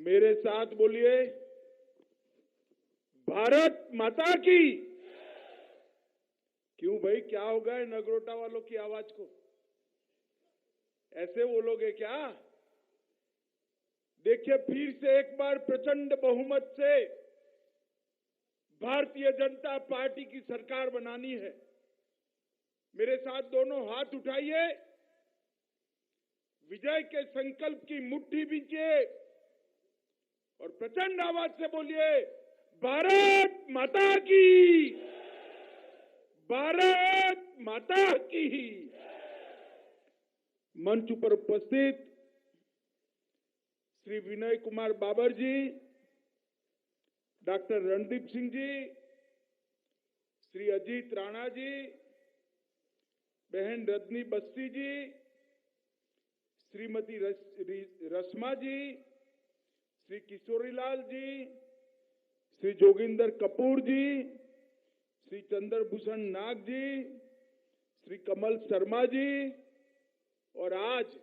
मेरे साथ बोलिए, भारत माता की। क्यों भाई, क्या हो गया नगरोटा वालों की आवाज को? ऐसे बोलोगे क्या? देखिए, फिर से एक बार प्रचंड बहुमत से भारतीय जनता पार्टी की सरकार बनानी है। मेरे साथ दोनों हाथ उठाइए, विजय के संकल्प की मुट्ठी बींचिए और प्रचंड आवाज से बोलिए, भारत माता की, भारत माता की। मंच पर उपस्थित श्री विनय कुमार बाबर जी, डॉक्टर रणदीप सिंह जी, श्री अजीत राणा जी, बहन रजनी बस्ती जी, श्रीमती रश्मा जी, श्री किशोरीलाल जी, श्री जोगिंदर कपूर जी, श्री चंद्रभूषण नाग जी, श्री कमल शर्मा जी, और आज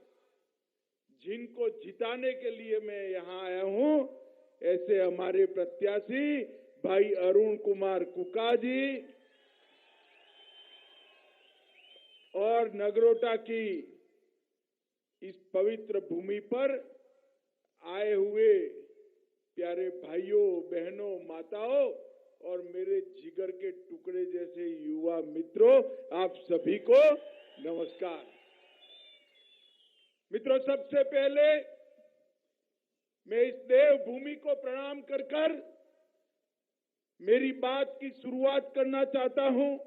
जिनको जिताने के लिए मैं यहां आया हूं, ऐसे हमारे प्रत्याशी भाई अरुण कुमार कुका जी और नगरोटा की इस पवित्र भूमि पर आए हुए प्यारे भाइयों, बहनों, माताओं और मेरे जिगर के टुकड़े जैसे युवा मित्रों, आप सभी को नमस्कार। मित्रों, सबसे पहले मैं इस देवभूमि को प्रणाम कर मेरी बात की शुरुआत करना चाहता हूं।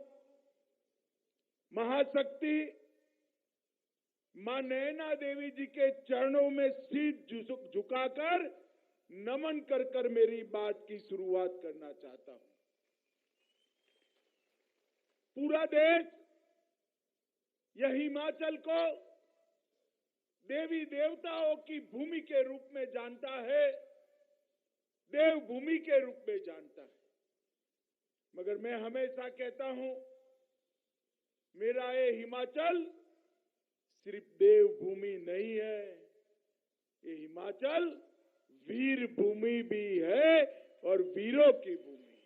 महाशक्ति मां नैना देवी जी के चरणों में शीश झुकाकर नमन कर मेरी बात की शुरुआत करना चाहता हूं। पूरा देश यह हिमाचल को देवी देवताओं की भूमि के रूप में जानता है, देवभूमि के रूप में जानता है। मगर मैं हमेशा कहता हूं, मेरा ये हिमाचल सिर्फ देवभूमि नहीं है, ये हिमाचल वीर भूमि भी है और वीरों की भूमि।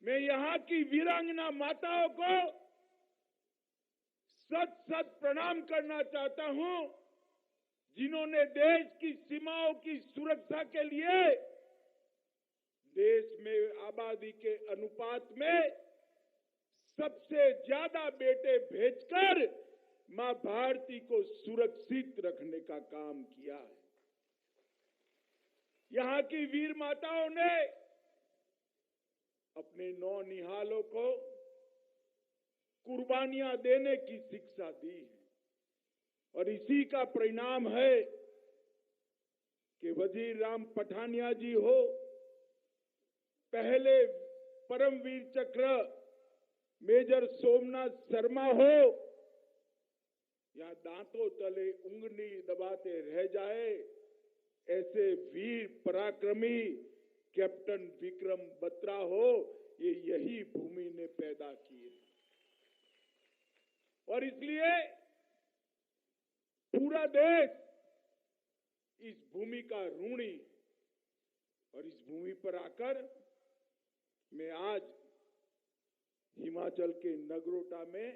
मैं यहां की वीरांगना माताओं को सत सत प्रणाम करना चाहता हूं, जिन्होंने देश की सीमाओं की सुरक्षा के लिए देश में आबादी के अनुपात में सबसे ज्यादा बेटे भेजकर मां भारती को सुरक्षित रखने का काम किया है। यहां की वीर माताओं ने अपने नौनिहालों को कुर्बानियां देने की शिक्षा दी है और इसी का परिणाम है कि वजीर राम पठानिया जी हो, पहले परमवीर चक्र मेजर सोमनाथ शर्मा हो, या दांतों तले उंगली दबाते रह जाए ऐसे वीर पराक्रमी कैप्टन विक्रम बत्रा हो, ये यही भूमि ने पैदा किए। और इसलिए पूरा देश इस भूमि का ऋणी, और इस भूमि पर आकर मैं आज हिमाचल के नगरोटा में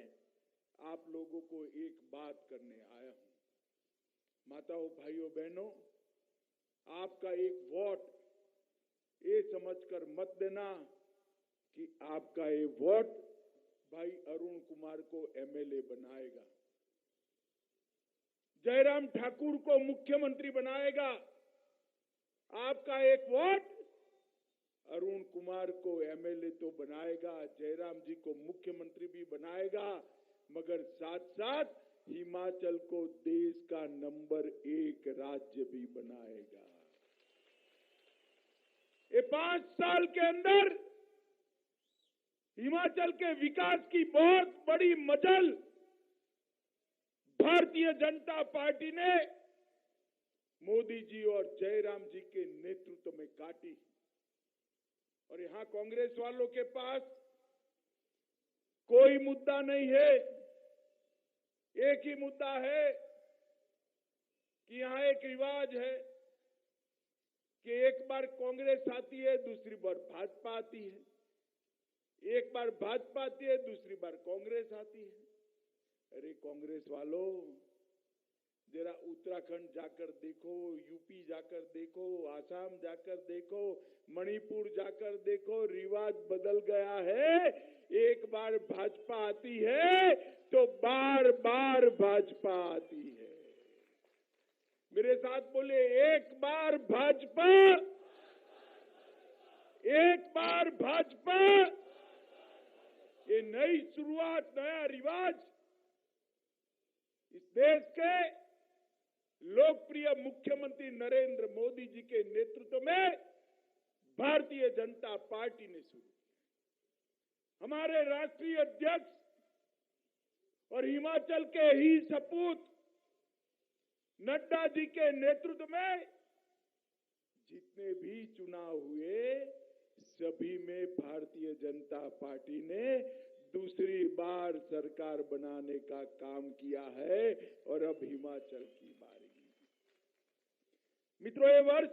आप लोगों को एक बात करने आया हूं। माताओं, भाइयों, बहनों, आपका एक वोट ये समझकर मत देना कि आपका ये वोट भाई अरुण कुमार को एमएलए बनाएगा, जयराम ठाकुर को मुख्यमंत्री बनाएगा। आपका एक वोट अरुण कुमार को एमएलए तो बनाएगा, जयराम जी को मुख्यमंत्री भी बनाएगा, मगर साथ साथ हिमाचल को देश का नंबर 1 राज्य भी बनाएगा। ये 5 साल के अंदर हिमाचल के विकास की बहुत बड़ी मजल भारतीय जनता पार्टी ने मोदी जी और जयराम जी के नेतृत्व में काटी। और यहां कांग्रेस वालों के पास कोई मुद्दा नहीं है, एक ही मुद्दा है कि यहां एक रिवाज है कि एक बार कांग्रेस आती है, दूसरी बार भाजपा आती है, एक बार भाजपा आती है, दूसरी बार कांग्रेस आती है। अरे कांग्रेस वालों, जरा उत्तराखंड जाकर देखो, यूपी जाकर देखो, आसाम जाकर देखो, मणिपुर जाकर देखो, रिवाज बदल गया है। एक बार भाजपा आती है तो बार बार भाजपा आती है। मेरे साथ बोले, एक बार भाजपा, एक बार भाजपा। ये नई शुरुआत, नया रिवाज इस देश के लोकप्रिय मुख्यमंत्री नरेंद्र मोदी जी के नेतृत्व में भारतीय जनता पार्टी ने शुरू किया। हमारे राष्ट्रीय अध्यक्ष और हिमाचल के ही सपूत नड्डा जी के नेतृत्व में जितने भी चुनाव हुए, सभी में भारतीय जनता पार्टी ने दूसरी बार सरकार बनाने का काम किया है और अब हिमाचल की बारी। मित्रों, ये वर्ष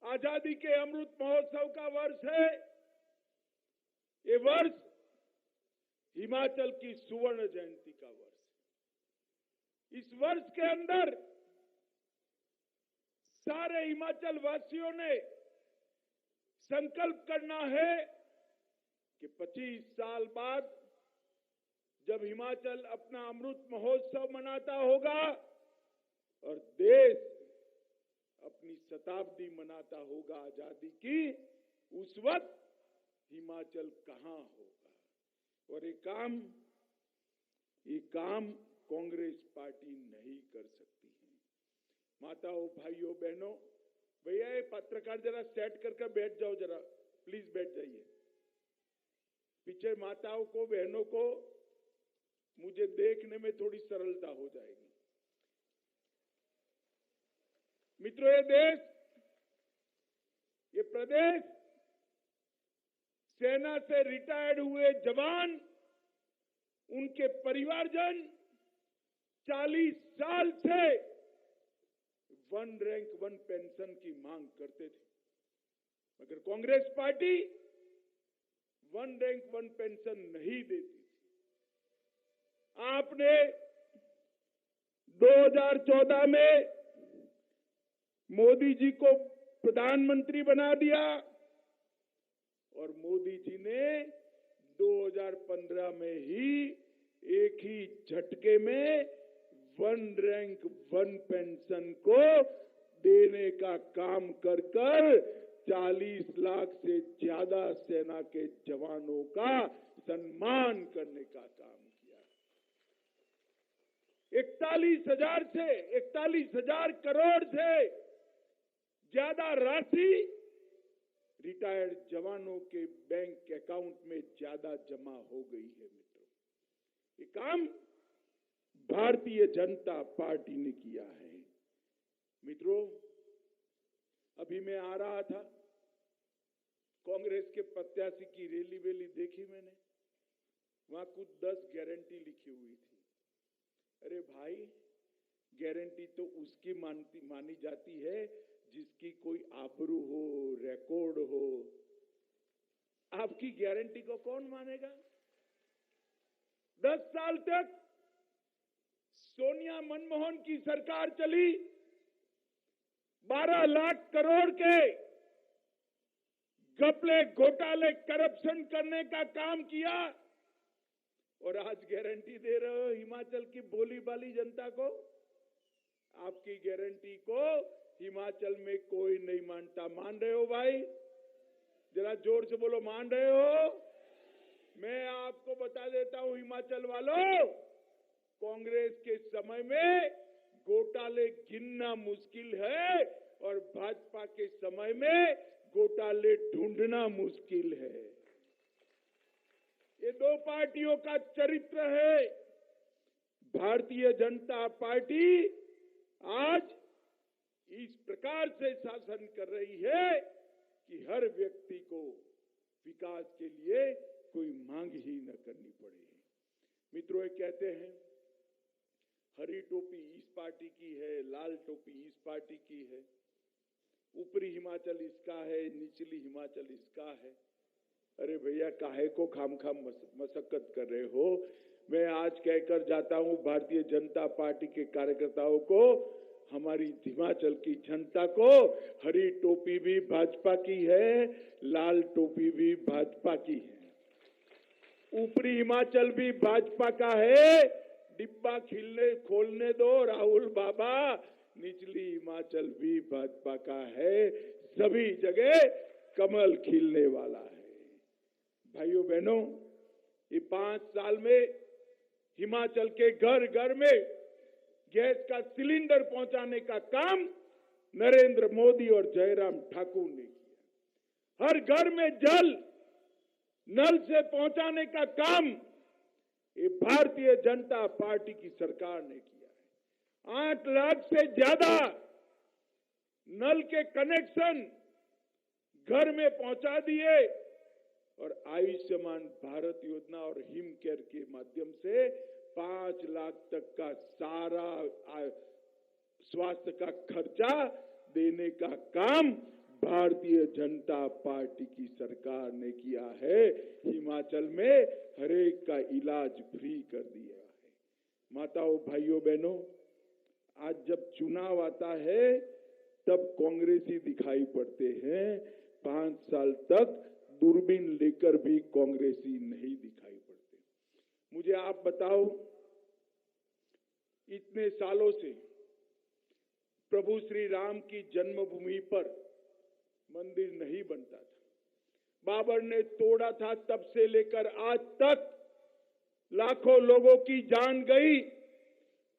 आजादी के अमृत महोत्सव का वर्ष है। ये वर्ष हिमाचल की सुवर्ण जयंती का वर्ष है। इस वर्ष के अंदर सारे हिमाचल वासियों ने संकल्प करना है कि 25 साल बाद जब हिमाचल अपना अमृत महोत्सव मनाता होगा और देश अपनी शताब्दी मनाता होगा आजादी की, उस वक्त हिमाचल कहां होगा। और ये काम कांग्रेस पार्टी नहीं कर सकती है। माताओं, भाइयों, बहनों, भैया ये पत्रकार जरा सेट करके बैठ जाओ, जरा प्लीज बैठ जाइए। पीछे माताओं को, बहनों को मुझे देखने में थोड़ी सरलता हो जाएगी। मित्रों, ये देश, ये प्रदेश सेना से रिटायर्ड हुए जवान, उनके परिवारजन 40 साल से वन रैंक वन पेंशन की मांग करते थे, मगर Congress party one rank one pension नहीं देती थी। आपने 2014 में मोदी जी को प्रधानमंत्री बना दिया और मोदी जी ने 2015 में ही एक ही झटके में वन रैंक वन पेंशन को देने का काम कर 40 लाख से ज्यादा सेना के जवानों का सम्मान करने का काम किया। 41,000 करोड़ से ज्यादा राशि रिटायर्ड जवानों के बैंक अकाउंट में ज्यादा जमा हो गई है। मित्रों, ये काम भारतीय जनता पार्टी ने किया है। मित्रों, अभी मैं आ रहा था, कांग्रेस के प्रत्याशी की रैली वेली देखी मैंने, वहां कुछ 10 गारंटी लिखी हुई थी। अरे भाई, गारंटी तो उसकी मानी जाती है जिसकी कोई आबरू हो, रिकॉर्ड हो। आपकी गारंटी को कौन मानेगा? 10 साल तक सोनिया मनमोहन की सरकार चली, 12 लाख करोड़ के घपले, घोटाले, करप्शन करने का काम किया और आज गारंटी दे रहे हो हिमाचल की भोली भाली जनता को। आपकी गारंटी को हिमाचल में कोई नहीं मानता। मान रहे हो भाई? जरा जोर से बोलो, मान रहे हो? मैं आपको बता देता हूं हिमाचल वालों, कांग्रेस के समय में घोटाले गिनना मुश्किल है और भाजपा के समय में घोटाले ढूंढना मुश्किल है। ये दो पार्टियों का चरित्र है। भारतीय जनता पार्टी आज इस प्रकार से शासन कर रही है कि हर व्यक्ति को विकास के लिए कोई मांग ही न करनी पड़े। मित्रों, ये कहते हैं हरी टोपी इस पार्टी की है, लाल टोपी इस पार्टी की है। ऊपरी हिमाचल इसका है, निचली हिमाचल इसका है। अरे भैया, काहे को खामखाम मशक्कत कर रहे हो? मैं आज कहकर जाता हूं भारतीय जनता पार्टी के कार्यकर्ताओं को, हमारी हिमाचल की जनता को, हरी टोपी भी भाजपा की है, लाल टोपी भी भाजपा की है, ऊपरी हिमाचल भी भाजपा का है। डिब्बा खोलने दो राहुल बाबा, निचली हिमाचल भी भाजपा का है। सभी जगह कमल खिलने वाला है। भाइयों बहनों, ये 5 साल में हिमाचल के घर घर में गैस का सिलेंडर पहुंचाने का काम नरेंद्र मोदी और जयराम ठाकुर ने किया। हर घर में जल नल से पहुंचाने का काम ये भारतीय जनता पार्टी की सरकार ने किया है। 8 लाख से ज्यादा नल के कनेक्शन घर में पहुंचा दिए और आयुष्मान भारत योजना और हिम केयर के माध्यम से 5 लाख तक का सारा स्वास्थ्य का खर्चा देने का काम भारतीय जनता पार्टी की सरकार ने किया है। हिमाचल में हरेक का इलाज फ्री कर दिया है। माताओं, भाइयों, बहनों, आज जब चुनाव आता है तब कांग्रेसी दिखाई पड़ते हैं। 5 साल तक दूरबीन लेकर भी कांग्रेसी नहीं दिखाई पड़ते। मुझे आप बताओ, इतने सालों से प्रभु श्री राम की जन्मभूमि पर मंदिर नहीं बनता था। बाबर ने तोड़ा था, तब से लेकर आज तक लाखों लोगों की जान गई,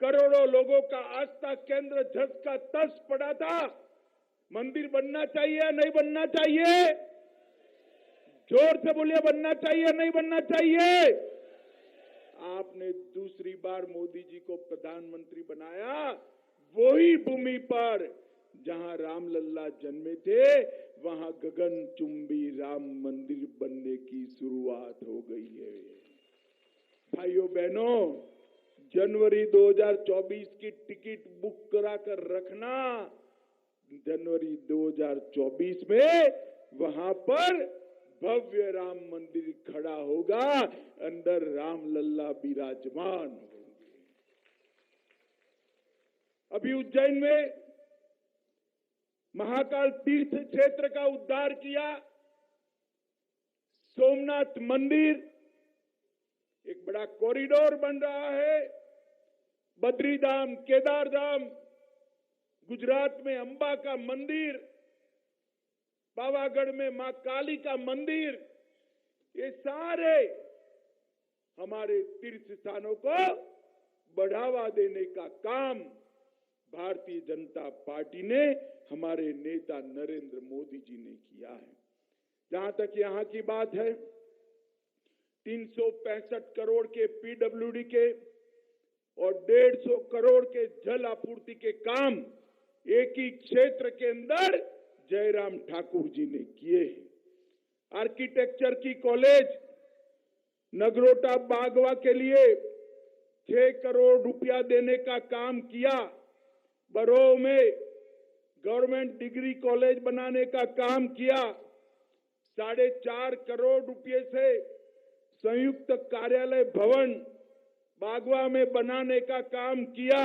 करोड़ों लोगों का आस्था केंद्र धस का तस पड़ा था। मंदिर बनना चाहिए या नहीं बनना चाहिए? जोर से बोलिए, बनना चाहिए या नहीं बनना चाहिए? आपने दूसरी बार मोदी जी को प्रधानमंत्री बनाया, वही भूमि पर जहां रामलल्ला जन्मे थे, वहां गगनचुंबी राम मंदिर बनने की शुरुआत हो गई है। भाइयों बहनों, जनवरी 2024 की टिकट बुक करा कर रखना। जनवरी 2024 में वहां पर भव्य राम मंदिर खड़ा होगा, अंदर रामलल्ला विराजमान होंगे। अभी उज्जैन में महाकाल तीर्थ क्षेत्र का उद्धार किया। सोमनाथ मंदिर, एक बड़ा कॉरिडोर बन रहा है। बद्रीधाम, केदारधाम, गुजरात में अंबा का मंदिर, पावागढ़ में मां काली का मंदिर, ये सारे हमारे तीर्थ स्थानों को बढ़ावा देने का काम भारतीय जनता पार्टी ने, हमारे नेता नरेंद्र मोदी जी ने किया है। जहां तक यहां की बात है, 365 करोड़ के पीडब्ल्यूडी के और 150 करोड़ के जल आपूर्ति के काम एक ही क्षेत्र के अंदर जयराम ठाकुर जी ने किए हैं। आर्किटेक्चर की कॉलेज नगरोटा बागवा के लिए 6 करोड़ रुपया देने का काम किया। बरोह में गवर्नमेंट डिग्री कॉलेज बनाने का काम किया। 4.5 करोड़ रुपए से संयुक्त कार्यालय भवन बागवा में बनाने का काम किया।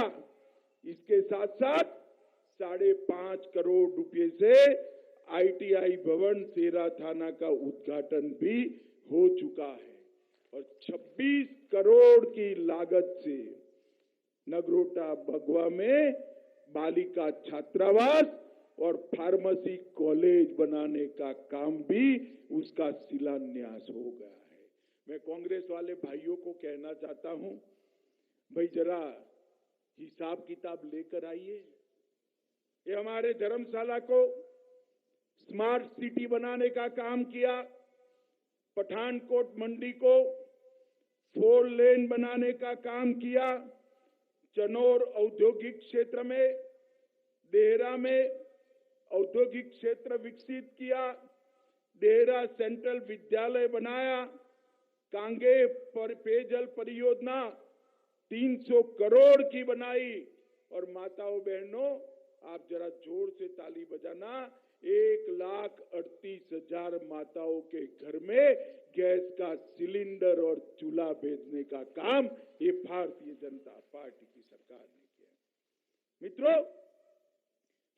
इसके साथ साथ 5.5 करोड़ रुपए से आईटीआई भवन सेरा थाना का उद्घाटन भी हो चुका है और 26 करोड़ की लागत से नगरोटा बगवा में बालिका छात्रावास और फार्मेसी कॉलेज बनाने का काम भी उसका शिलान्यास हो गया है। मैं कांग्रेस वाले भाइयों को कहना चाहता हूं, भाई जरा हिसाब किताब लेकर आइए। ये हमारे धर्मशाला को स्मार्ट सिटी बनाने का काम किया। पठानकोट मंडी को 4 लेन बनाने का काम किया। चनौर औद्योगिक क्षेत्र में, देहरा में औद्योगिक क्षेत्र विकसित किया। देहरा सेंट्रल विद्यालय बनाया। कांगे पर पेयजल परियोजना 300 करोड़ की बनाई। और माताओं बहनों, आप जरा जोर से ताली बजाना। 1,38,000 माताओं के घर में गैस का सिलेंडर और चूल्हा भेजने का काम ये भारतीय जनता पार्टी की सरकार ने किया। मित्रों,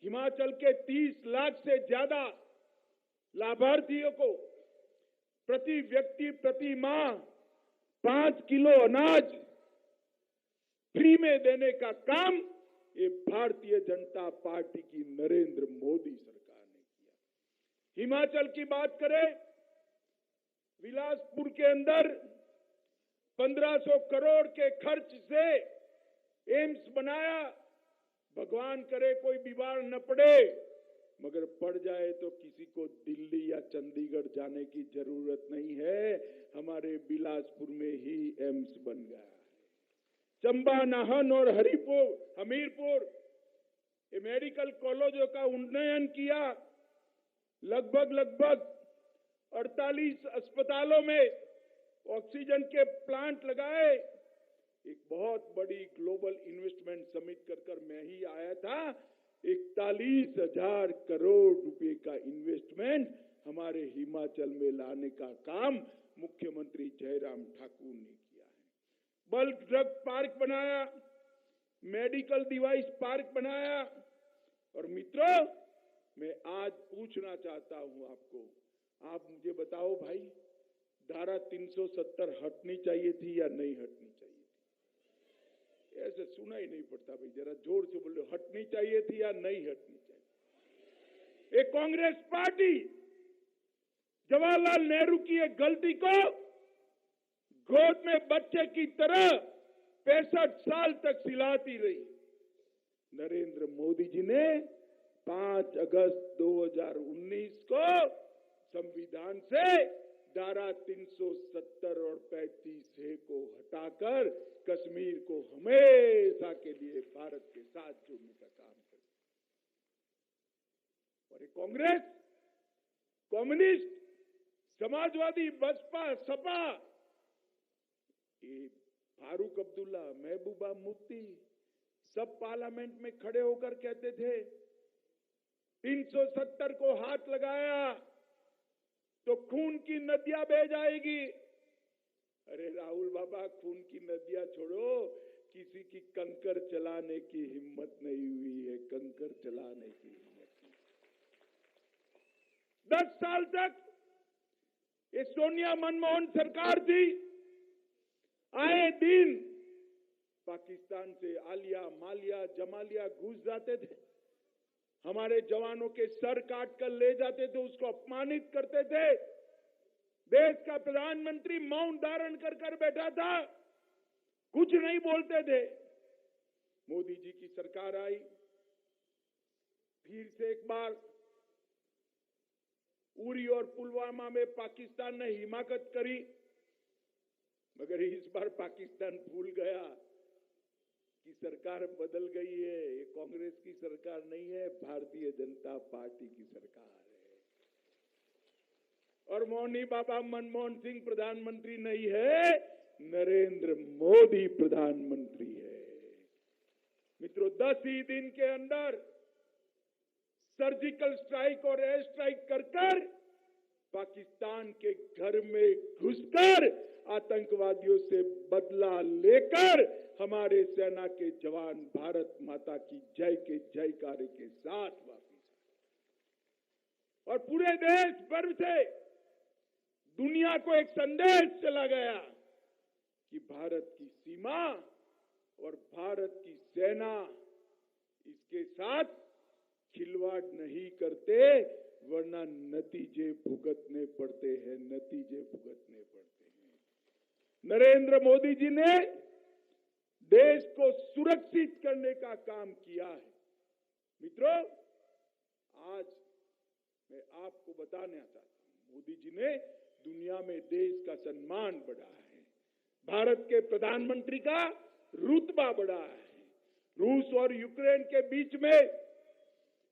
हिमाचल के 30 लाख से ज्यादा लाभार्थियों को प्रति व्यक्ति प्रति माह 5 किलो अनाज फ्री में देने का काम ये भारतीय जनता पार्टी की नरेंद्र मोदी सरकार ने किया। हिमाचल की बात करें, बिलासपुर के अंदर 1500 करोड़ के खर्च से एम्स बनाया। भगवान करे कोई बीमार न पड़े, मगर पड़ जाए तो किसी को दिल्ली या चंडीगढ़ जाने की जरूरत नहीं है, हमारे बिलासपुर में ही एम्स बन गया है। चंबा, नाहन और हमीरपुर ये मेडिकल कॉलेजों का उन्नयन किया। लगभग 48 अस्पतालों में ऑक्सीजन के प्लांट लगाए। एक बहुत बड़ी ग्लोबल इन्वेस्टमेंट समिट कर मैं ही आया था। 41,000 करोड़ रुपए का इन्वेस्टमेंट हमारे हिमाचल में लाने का काम मुख्यमंत्री जयराम ठाकुर ने किया है। बल्क ड्रग पार्क बनाया, मेडिकल डिवाइस पार्क बनाया। और मित्रों, मैं आज पूछना चाहता हूं आपको, आप मुझे बताओ भाई, धारा 370 हटनी चाहिए थी या नहीं हटनी चाहिए थी? ऐसे सुना ही नहीं पड़ता भाई, जरा जोर से बोलो, हटनी चाहिए थी या नहीं हटनी चाहिए? एक कांग्रेस पार्टी जवाहरलाल नेहरू की एक गलती को गोद में बच्चे की तरह 65 साल तक सिलाती रही। नरेंद्र मोदी जी ने 5 अगस्त 2019 को संविधान से धारा 370 और 35A को हटाकर कश्मीर को हमेशा के लिए भारत के साथ जोड़ने का काम किया। और ये कांग्रेस, कम्युनिस्ट, समाजवादी, बसपा, सपा, ये फारूक अब्दुल्ला, महबूबा मुफ्ती सब पार्लियामेंट में खड़े होकर कहते थे 370 को हाथ लगाया तो खून की नदियां बह जाएगी। अरे राहुल बाबा, खून की नदियां छोड़ो, किसी की कंकर चलाने की हिम्मत नहीं हुई है, कंकर चलाने की हिम्मत नहीं। 10 साल तक ये सोनिया मनमोहन सरकार थी। आए दिन पाकिस्तान से आलिया, मालिया, जमालिया घुस जाते थे, हमारे जवानों के सर काट कर ले जाते थे, उसको अपमानित करते थे। देश का प्रधानमंत्री मौन धारण कर बैठा था, कुछ नहीं बोलते थे। मोदी जी की सरकार आई, फिर से एक बार उरी और पुलवामा में पाकिस्तान ने हिमाकत करी, मगर इस बार पाकिस्तान भूल गया कि सरकार बदल गई है। ये कांग्रेस की सरकार नहीं है, भारतीय जनता पार्टी की सरकार है। और मौनी बाबा मनमोहन सिंह प्रधानमंत्री नहीं है, नरेंद्र मोदी प्रधानमंत्री है। मित्रों, 10 ही दिन के अंदर सर्जिकल स्ट्राइक और एयर स्ट्राइक कर पाकिस्तान के घर में घुसकर आतंकवादियों से बदला लेकर हमारे सेना के जवान भारत माता की जय के जयकारे के साथ वापस आए। और पूरे देश भर से दुनिया को एक संदेश चला गया कि भारत की सीमा और भारत की सेना इसके साथ खिलवाड़ नहीं करते, वरना नतीजे भुगतने पड़ते हैं, नतीजे भुगतने पड़ते हैं। नरेंद्र मोदी जी ने देश को सुरक्षित करने का काम किया है। मित्रों, आज मैं आपको बताना चाहता हूं, मोदी जी ने दुनिया में देश का सम्मान बढ़ाया है, भारत के प्रधानमंत्री का रुतबा बढ़ा है। रूस और यूक्रेन के बीच में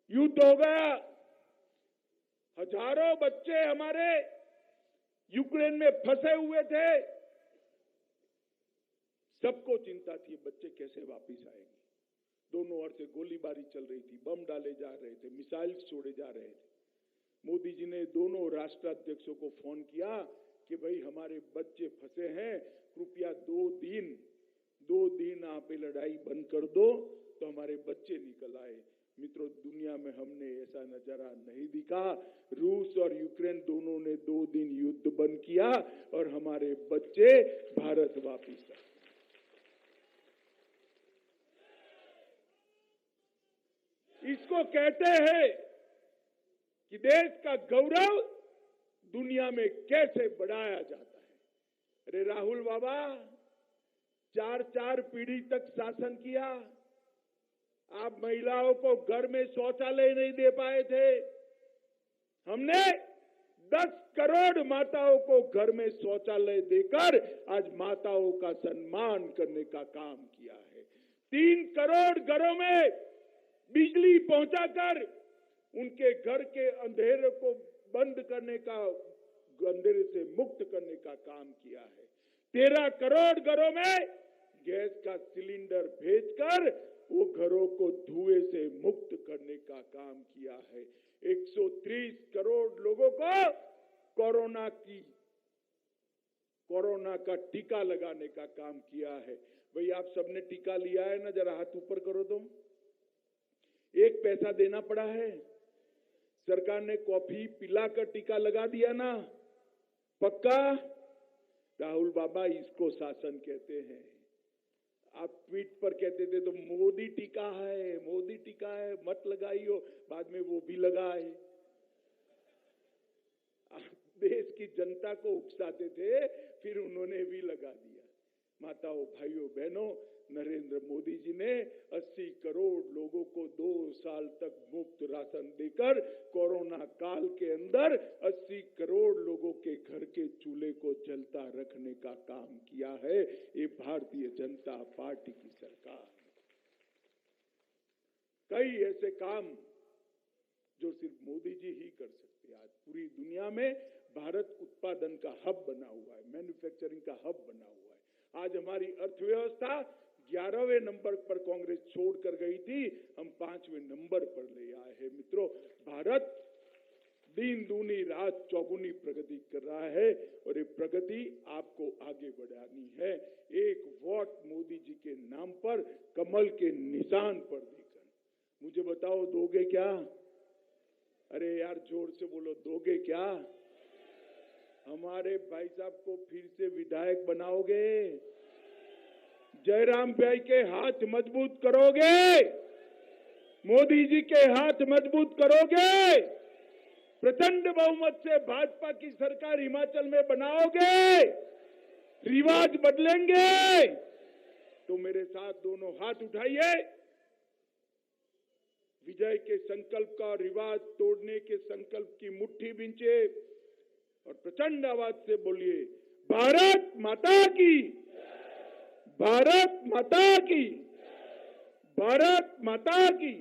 युद्ध हो गया, हजारों बच्चे हमारे यूक्रेन में फंसे हुए थे। सबको चिंता थी बच्चे कैसे वापस आएंगे, दोनों ओर से गोलीबारी चल रही थी, बम डाले जा रहे थे, मिसाइल छोड़े जा रहे थे। मोदी जी ने दोनों राष्ट्राध्यक्षों को फोन किया कि भाई हमारे बच्चे फंसे हैं, कृपया 2 दिन आप ये लड़ाई बंद कर दो तो हमारे बच्चे निकल आए। मित्रों, दुनिया में हमने ऐसा नजारा नहीं दिखा। रूस और यूक्रेन दोनों ने 2 दिन युद्ध बंद किया और हमारे बच्चे भारत वापिस आए। इसको कहते हैं कि देश का गौरव दुनिया में कैसे बढ़ाया जाता है। अरे राहुल बाबा, 4 पीढ़ी तक शासन किया, आप महिलाओं को घर में शौचालय नहीं दे पाए थे। हमने 10 करोड़ माताओं को घर में शौचालय देकर आज माताओं का सम्मान करने का काम किया है। 3 करोड़ घरों में बिजली पहुंचाकर उनके घर के अंधेरे को बंद करने का, अंधेरे से मुक्त करने का काम किया है। 13 करोड़ घरों में गैस का सिलेंडर भेजकर वो घरों को धुएं से मुक्त करने का काम किया है। 130 करोड़ लोगों को कोरोना का टीका लगाने का काम किया है। भाई आप सबने टीका लिया है ना, जरा हाथ ऊपर करो तुम। 1 पैसा देना पड़ा है? सरकार ने कॉफी पिलाकर टीका लगा दिया ना? पक्का? राहुल बाबा, इसको शासन कहते हैं। आप ट्वीट पर कहते थे तो मोदी टीका है मत लगाइयो, बाद में वो भी लगाए। देश की जनता को उकसाते थे, फिर उन्होंने भी लगा दिया। माताओं, भाइयों, बहनों, नरेंद्र मोदी जी ने 80 करोड़ लोगों को 2 साल तक मुफ्त राशन देकर कोरोना काल के अंदर 80 करोड़ लोगों के घर के चूल्हे को जलता रखने का काम किया है। ये भारतीय जनता पार्टी की सरकार। कई ऐसे काम जो सिर्फ मोदी जी ही कर सकते हैं। आज पूरी दुनिया में भारत उत्पादन का हब बना हुआ है, मैन्युफैक्चरिंग का हब बना हुआ है। आज हमारी अर्थव्यवस्था 11वें नंबर पर कांग्रेस छोड़कर गई थी, हम 5वें नंबर पर ले आए हैं। मित्रों, भारत दिन दूनी रात चौगुनी प्रगति कर रहा है और ये प्रगति आपको आगे बढ़ानी है। 1 वोट मोदी जी के नाम पर, कमल के निशान पर देकर। मुझे बताओ, दोगे क्या? अरे यार, जोर से बोलो, दोगे क्या? हमारे भाई साहब को फिर से विधायक बनाओगे? जयराम भाई के हाथ मजबूत करोगे? मोदी जी के हाथ मजबूत करोगे? प्रचंड बहुमत से भाजपा की सरकार हिमाचल में बनाओगे? रिवाज बदलेंगे? तो मेरे साथ दोनों हाथ उठाइए। विजय के संकल्प का, रिवाज तोड़ने के संकल्प की मुट्ठी बींचे और प्रचंड आवाज से बोलिए, भारत माता की, भारत माता की, भारत माता की।